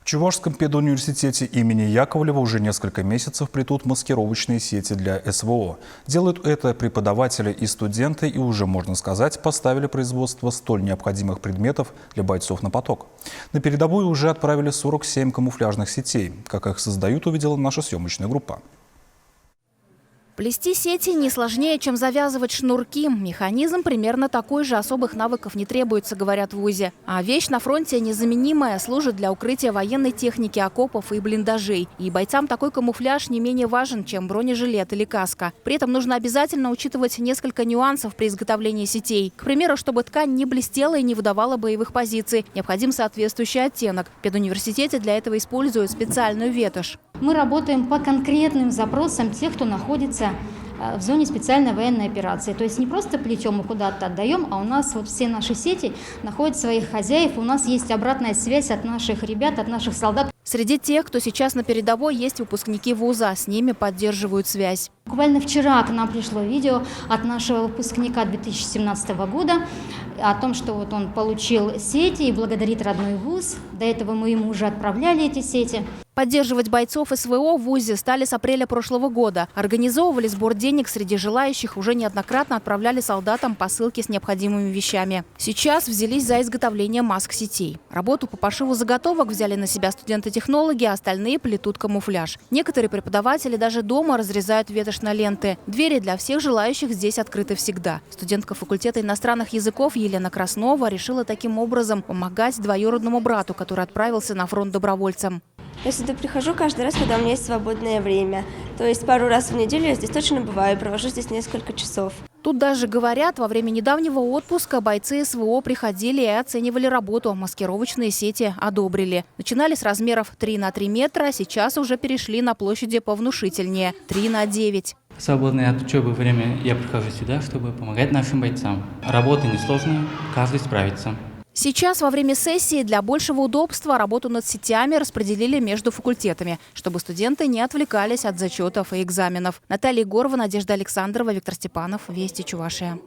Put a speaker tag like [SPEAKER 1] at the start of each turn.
[SPEAKER 1] В Чувашском педуниверситете имени Яковлева уже несколько месяцев плетут маскировочные сети для СВО. Делают это преподаватели и студенты, и уже, можно сказать, поставили производство столь необходимых предметов для бойцов на поток. На передовую уже отправили 47 камуфляжных сетей. Как их создают, увидела наша съемочная группа.
[SPEAKER 2] Плести сети не сложнее, чем завязывать шнурки. Механизм примерно такой же, особых навыков не требуется, говорят в ВУЗе. А вещь на фронте незаменимая, служит для укрытия военной техники, окопов и блиндажей. И бойцам такой камуфляж не менее важен, чем бронежилет или каска. При этом нужно обязательно учитывать несколько нюансов при изготовлении сетей. К примеру, чтобы ткань не блестела и не выдавала боевых позиций, необходим соответствующий оттенок. В педуниверситете для этого используют специальную ветошь.
[SPEAKER 3] Мы работаем по конкретным запросам тех, кто находится в зоне специальной военной операции. То есть не просто плетем и куда-то отдаем, а у нас вот все наши сети находят своих хозяев. У нас есть обратная связь от наших ребят, от наших солдат.
[SPEAKER 2] Среди тех, кто сейчас на передовой, есть выпускники вуза. С ними поддерживают связь.
[SPEAKER 3] Буквально вчера к нам пришло видео от нашего выпускника 2017 года о том, что вот он получил сети и благодарит родной вуз. До этого мы ему уже отправляли эти сети.
[SPEAKER 2] Поддерживать бойцов СВО в ВУЗе стали с апреля прошлого года. Организовывали сбор денег среди желающих, уже неоднократно отправляли солдатам посылки с необходимыми вещами. Сейчас взялись за изготовление маск-сетей. Работу по пошиву заготовок взяли на себя студенты-технологи, а остальные плетут камуфляж. Некоторые преподаватели даже дома разрезают ветошь на ленты. Двери для всех желающих здесь открыты всегда. Студентка факультета иностранных языков Елена Краснова решила таким образом помогать двоюродному брату, который отправился на фронт добровольцем.
[SPEAKER 4] Я сюда прихожу каждый раз, когда у меня есть свободное время. То есть пару раз в неделю я здесь точно бываю, провожу здесь несколько часов.
[SPEAKER 2] Тут даже говорят, во время недавнего отпуска бойцы СВО приходили и оценивали работу. Маскировочные сети одобрили. Начинали с размеров 3 на 3 метра, сейчас уже перешли на площади повнушительнее – 3 на 9.
[SPEAKER 5] В свободное от учебы время я прихожу сюда, чтобы помогать нашим бойцам. Работа несложная, каждый справится.
[SPEAKER 2] Сейчас во время сессии для большего удобства работу над сетями распределили между факультетами, чтобы студенты не отвлекались от зачетов и экзаменов. Наталья Егорова, Надежда Александрова, Виктор Степанов. Вести Чувашия.